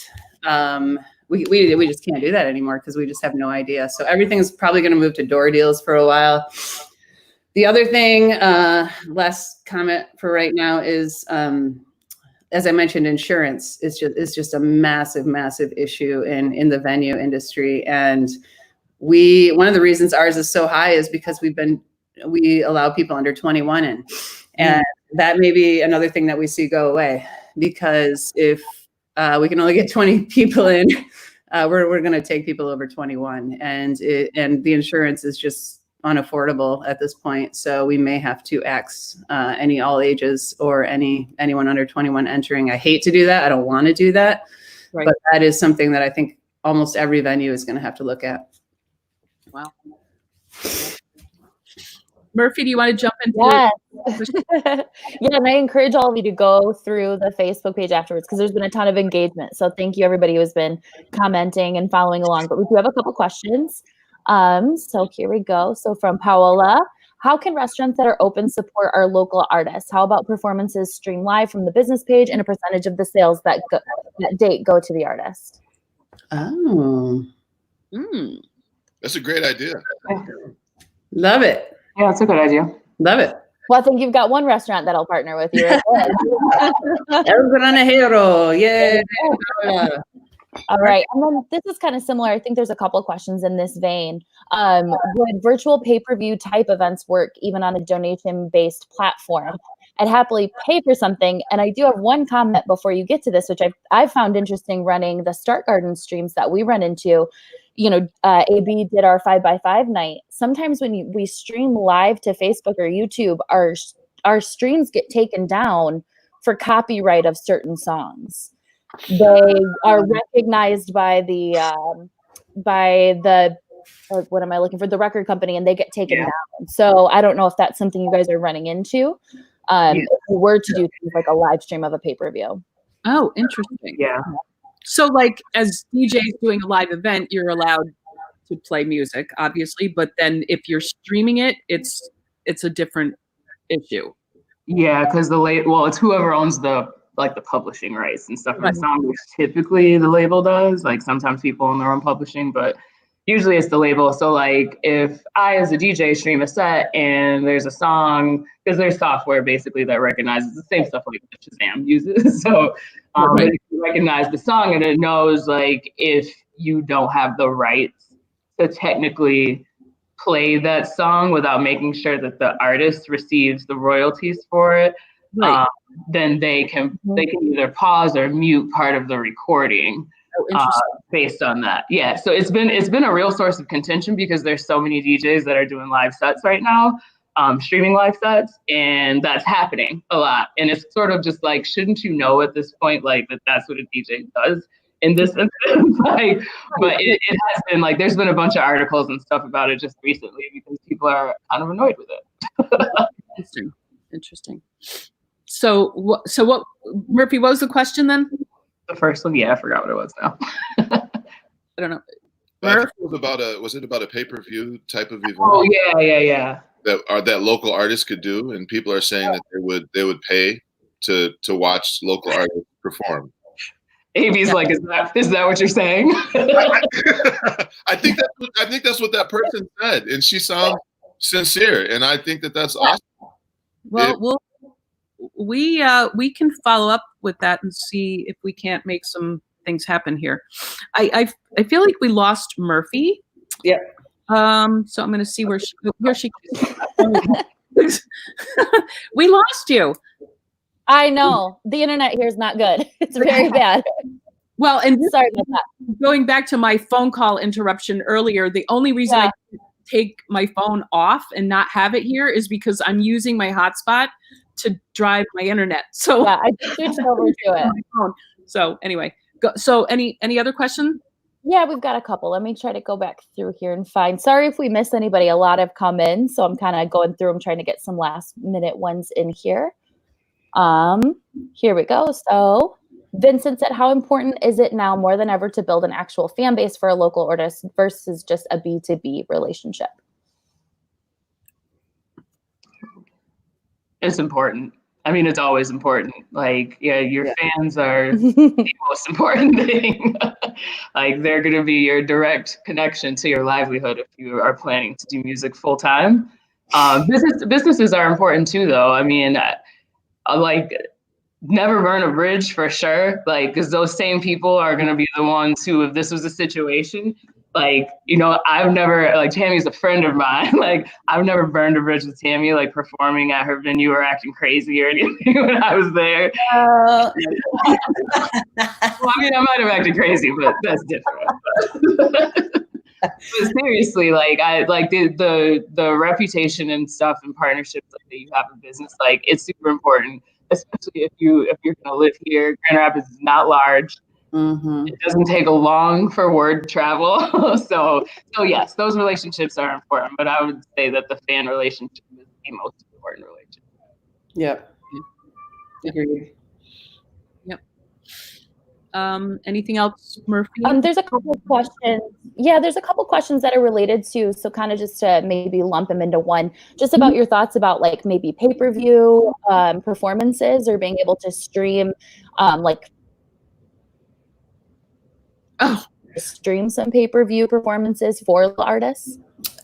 We just can't do that anymore because we just have no idea. So everything's probably going to move to door deals for a while. The other thing, last comment for right now is, as I mentioned, insurance is just a massive, massive issue in the venue industry. And one of the reasons ours is so high is because we allow people under 21 in. And that may be another thing that we see go away, because if we can only get 20 people in, we're going to take people over 21, and the insurance is just unaffordable at this point. So we may have to ax any all ages or anyone under 21 entering. I hate to do that. I don't want to do that, right. But that is something that I think almost every venue is going to have to look at. Wow. Murphy, do you want to jump into it? Yeah, and I encourage all of you to go through the Facebook page afterwards, because there's been a ton of engagement. So thank you, everybody who has been commenting and following along. But we do have a couple questions. So here we go. So from Paola, how can restaurants that are open support our local artists? How about performances stream live from the business page and a percentage of the sales that date go to the artist? Oh. That's a great idea. Love it. Yeah, that's a good idea. Love it. Well, I think you've got one restaurant that'll partner with you. El Granajero. Yeah. All right. And then this is kind of similar. I think there's a couple of questions in this vein. Would virtual pay-per-view type events work even on a donation-based platform? I'd happily pay for something. And I do have one comment before you get to this, which I've found interesting running the Start Garden streams that we run into. You know, AB did our 5x5 night. Sometimes when we stream live to Facebook or YouTube, our streams get taken down for copyright of certain songs. They are recognized by the what am I looking for? The record company, and they get taken down. So I don't know if that's something you guys are running into. If we were to do things like a live stream of a pay-per-view. Oh, interesting. Yeah. So like as DJs doing a live event, you're allowed to play music, obviously, but then if you're streaming it, it's a different issue. Yeah, because it's whoever owns the publishing rights and stuff. Right. Which typically the label does. Like sometimes people own their own publishing, but usually it's the label. So like if I as a DJ stream a set and there's a song, because there's software basically that recognizes the same stuff like Shazam uses. So if you recognize the song and it knows like if you don't have the rights to technically play that song without making sure that the artist receives the royalties for it, right. Then they can either pause or mute part of the recording based on that. Yeah, so it's been a real source of contention because there's so many DJs that are doing live sets right now, streaming live sets, and that's happening a lot. And it's sort of just like, shouldn't you know at this point, like that's what a DJ does in this instance? But it has been like, there's been a bunch of articles and stuff about it just recently because people are kind of annoyed with it. Interesting. So what, Murphy, what was the question then? The first one, I forgot what it was now. I don't know. Was it about a pay-per-view type of event? Oh yeah. That local artists could do, and people are saying that they would pay to watch local artists perform. AB's like, is that what you're saying? I think that's what that person said, and she sounds sincere, and I think that's awesome. Well, we can follow up with that and see if we can't make some things happen here. I feel like we lost Murphy. Yeah. So I'm going to see where she we lost you. I know. The internet here is not good. It's very bad. Well, and sorry about that. Going back to my phone call interruption earlier, the only reason I take my phone off and not have it here is because I'm using my hotspot to drive my internet. So I switched over to it. So anyway, so any other questions? Yeah, we've got a couple. Let me try to go back through here and find. Sorry if we missed anybody. A lot have come in, so I'm kind of going through them, trying to get some last minute ones in here. Here we go. So Vincent said, how important is it now more than ever to build an actual fan base for a local artist versus just a B2B relationship? It's important. I mean, it's always important. Like, yeah, your fans are the most important thing. Like, they're going to be your direct connection to your livelihood if you are planning to do music full time. Businesses are important too, though. I mean, like, never burn a bridge for sure. Like, because those same people are going to be the ones who, if this was a situation, like, you know, I've never, like, Tami's a friend of mine. Like, I've never burned a bridge with Tami, like, performing at her venue or acting crazy or anything when I was there. Well, I mean, I might have acted crazy, but that's different. But seriously, like, I like the reputation and stuff and partnerships like, that you have in business, like, it's super important, especially if you're gonna live here. Grand Rapids is not large. Mm-hmm. It doesn't take a long for word travel. so yes, those relationships are important, but I would say that the fan relationship is the most important relationship. Yep. Agreed. Yep. Anything else, Murphy? There's a couple of questions. Yeah, there's a couple questions that are related to, so kind of just to maybe lump them into one, just about your thoughts about like maybe pay-per-view performances or being able to stream stream some pay-per-view performances for the artists.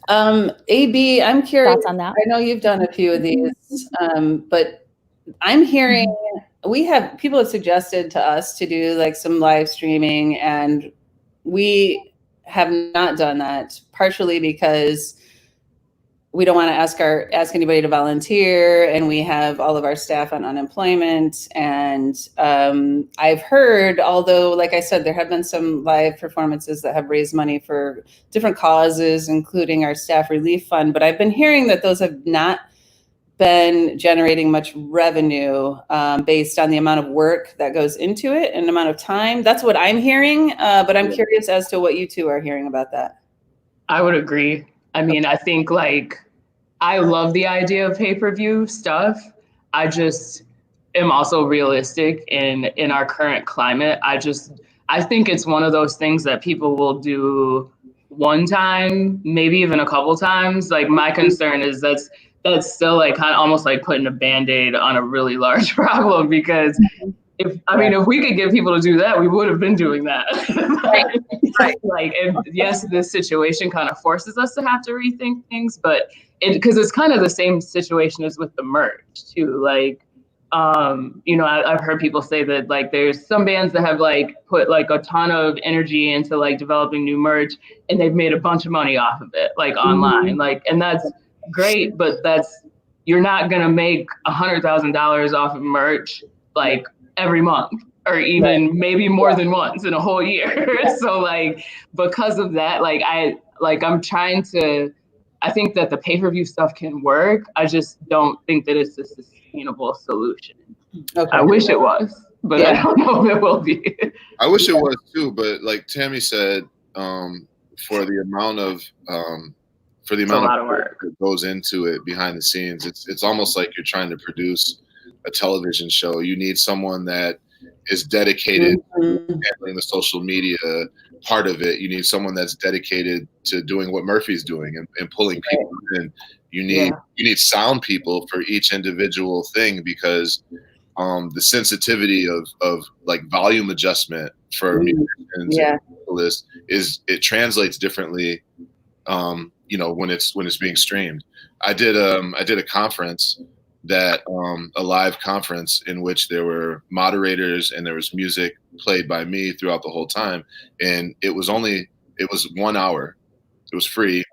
AB, I'm curious. Thoughts on that? I know you've done a few of these, but I'm hearing people have suggested to us to do like some live streaming, and we have not done that, partially because we don't want to ask anybody to volunteer, and we have all of our staff on unemployment. And I've heard, although, like I said, there have been some live performances that have raised money for different causes, including our staff relief fund, but I've been hearing that those have not been generating much revenue based on the amount of work that goes into it and the amount of time. That's what I'm hearing, but I'm curious as to what you two are hearing about that. I would agree. I mean, I think like, I love the idea of pay-per-view stuff. I just am also realistic in our current climate. I think it's one of those things that people will do one time, maybe even a couple times. Like, my concern is that's still like kind of almost like putting a Band-Aid on a really large problem, because if we could get people to do that, we would have been doing that. Right. Like, and yes, this situation kind of forces us to have to rethink things, but because it's kind of the same situation as with the merch too. Like, I've heard people say that like there's some bands that have like put like a ton of energy into like developing new merch, and they've made a bunch of money off of it, like online, like, and that's great, but you're not gonna make $100,000 off of merch like every month, or even maybe more than once in a whole year. So like, because of that, like I think that the pay-per-view stuff can work. I just don't think that it's a sustainable solution. Okay. I wish it was, but I don't know if it will be. I wish it was too, but like Tami said, for the amount of work that goes into it behind the scenes, it's almost like you're trying to produce a television show. You need someone that is dedicated to handling the social media part of it. You need someone that's dedicated to doing what Murphy's doing and pulling people in. You need sound people for each individual thing, because the sensitivity of like volume adjustment for musicians and vocalists it translates differently when it's being streamed. I did a conference a live conference in which there were moderators and there was music played by me throughout the whole time. And it was 1 hour. It was free.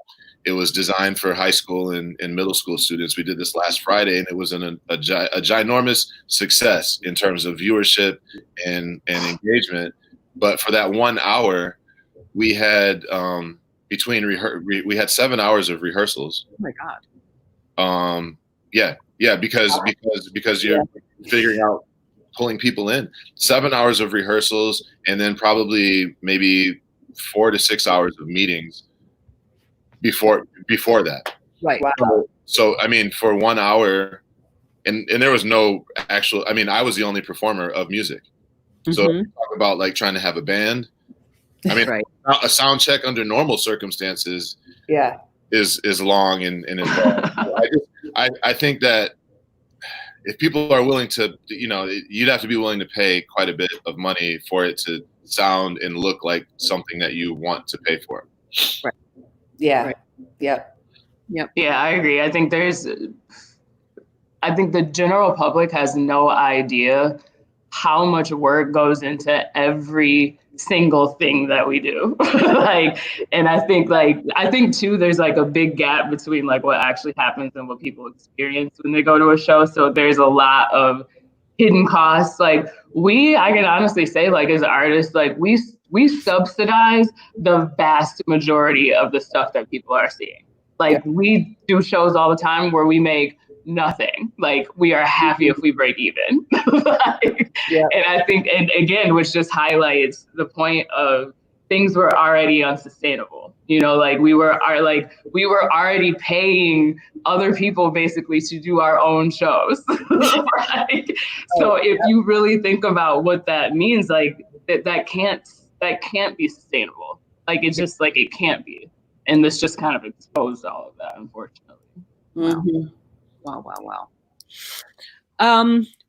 It was designed for high school and middle school students. We did this last Friday, and it was a ginormous success in terms of viewership and engagement. But for that 1 hour, we had we had 7 hours of rehearsals. Oh my God. Because you're figuring out pulling people in. 7 hours of rehearsals, and then probably maybe 4 to 6 hours of meetings before that. Right. Wow. So I mean, for 1 hour, and there was no actual. I mean, I was the only performer of music. So talk about like trying to have a band. I mean, Right. a sound check under normal circumstances is long and involved. I think that if people are willing to, you'd have to be willing to pay quite a bit of money for it to sound and look like something that you want to pay for. Right. Yeah. Right. Yep. Yeah, I agree. I think the general public has no idea how much work goes into every single thing that we do. And I think too, there's like a big gap between like what actually happens and what people experience when they go to a show. So there's a lot of hidden costs. Like I can honestly say, like as artists, like we subsidize the vast majority of the stuff that people are seeing. Like we do shows all the time where we make nothing. Like we are happy if we break even. And I think, and again, which just highlights the point of things were already unsustainable. Like we were already paying other people basically to do our own shows. So if you really think about what that means, like that can't be sustainable. Like it's just like it can't be. And this just kind of exposed all of that, unfortunately. Wow.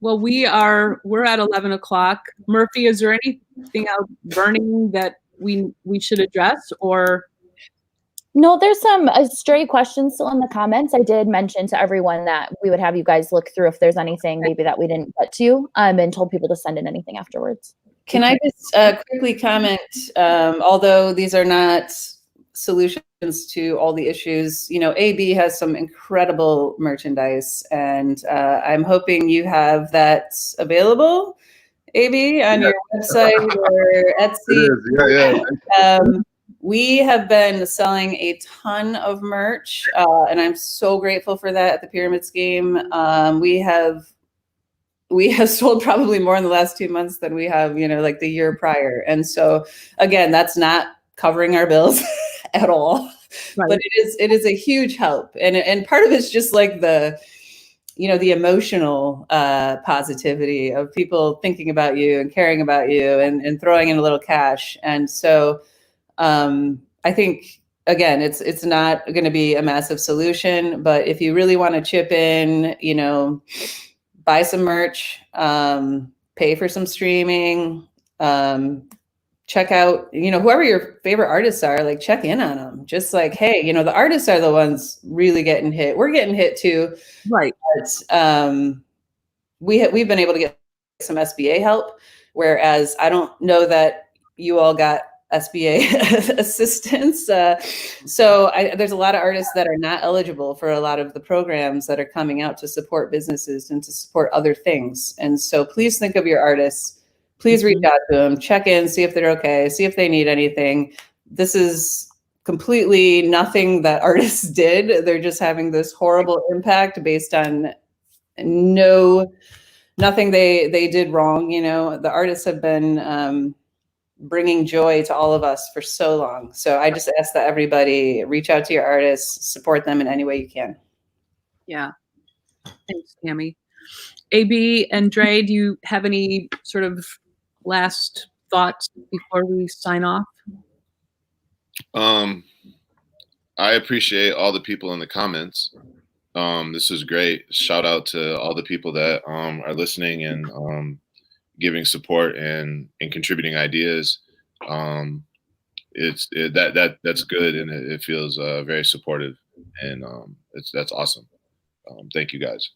Well, we're at 11 o'clock. Murphy, is there anything else burning that we should address or? No, there's some stray questions still in the comments. I did mention to everyone that we would have you guys look through if there's anything maybe that we didn't get to, and told people to send in anything afterwards. Can I just quickly comment, although these are not solutions to all the issues, AB has some incredible merchandise, and I'm hoping you have that available, AB, on your website or Etsy. We have been selling a ton of merch, and I'm so grateful for that at the Pyramid Scheme. We have sold probably more in the last 2 months than we have, like the year prior. And so again, that's not covering our bills at all, but it is a huge help. And part of it's just like the emotional positivity of people thinking about you and caring about you and throwing in a little cash. And so I think, again, it's not going to be a massive solution, but if you really want to chip in, buy some merch, pay for some streaming, check out, whoever your favorite artists are, like check in on them. Just like, hey, the artists are the ones really getting hit. We're getting hit too. Right. But we've been able to get some SBA help, whereas I don't know that you all got SBA assistance. So there's a lot of artists that are not eligible for a lot of the programs that are coming out to support businesses and to support other things. And so please think of your artists. Please reach out to them, check in, see if they're okay, see if they need anything. This is completely nothing that artists did. They're just having this horrible impact based on nothing they did wrong. The artists have been bringing joy to all of us for so long. So I just ask that everybody reach out to your artists, support them in any way you can. Yeah. Thanks, Tami. AB and Dre, do you have any sort of last thoughts before we sign off? I appreciate all the people in the comments. This was great. Shout out to all the people that are listening and giving support and contributing ideas. That's good, and it feels very supportive, and that's awesome. Thank you guys.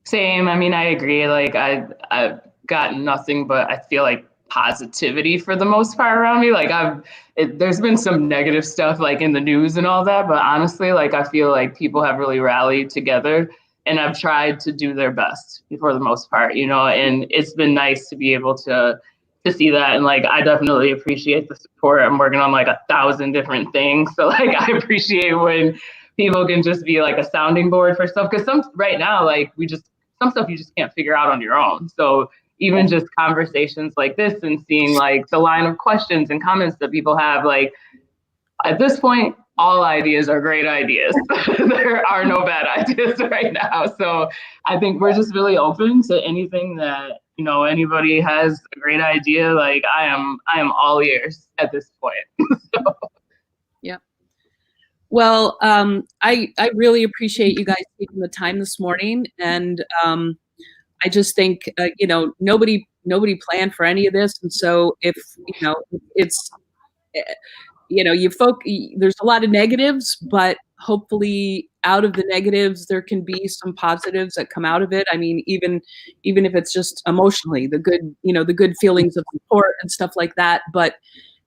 Same. I mean, I agree. Like I've got nothing but I feel like positivity for the most part around me. Like there's been some negative stuff like in the news and all that, but honestly, like I feel like people have really rallied together and I've tried to do their best for the most part, and it's been nice to be able to see that. And like, I definitely appreciate the support. I'm working on like 1,000 different things. So like, I appreciate when people can just be like a sounding board for stuff. Cause right now, like some stuff you just can't figure out on your own. So even just conversations like this and seeing like the line of questions and comments that people have, like at this point, all ideas are great ideas. There are no bad ideas right now. So I think we're just really open to anything that anybody has a great idea, like I am all ears at this point. So. Yeah. Well, I really appreciate you guys taking the time this morning, and I just think nobody planned for any of this, and so if it's there's a lot of negatives, but hopefully out of the negatives there can be some positives that come out of it. I mean, even if it's just emotionally, the good feelings of support and stuff like that. But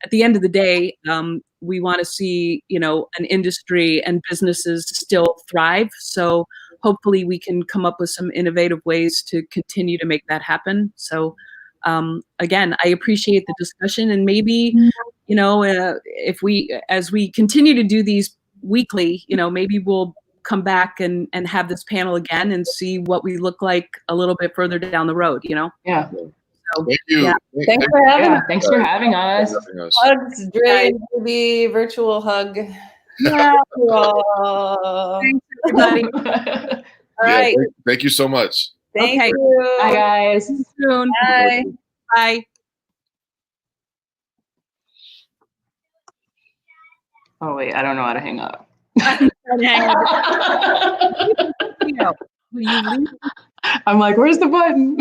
at the end of the day, we want to see an industry and businesses still thrive. So hopefully we can come up with some innovative ways to continue to make that happen. So again, I appreciate the discussion, and maybe as we continue to do these weekly, maybe we'll come back and have this panel again and see what we look like a little bit further down the road. Yeah. So, Thank you. yeah. Thanks for having us. Thanks for having us. Hugs, Dre, and baby, virtual hug. Yeah. Aw. Thanks, everybody. All right. Thank you so much. Thank Okay. you. Bye, guys. See you soon. Bye. Bye. Oh, wait, I don't know how to hang up. Will you leave? I'm like, where's the button?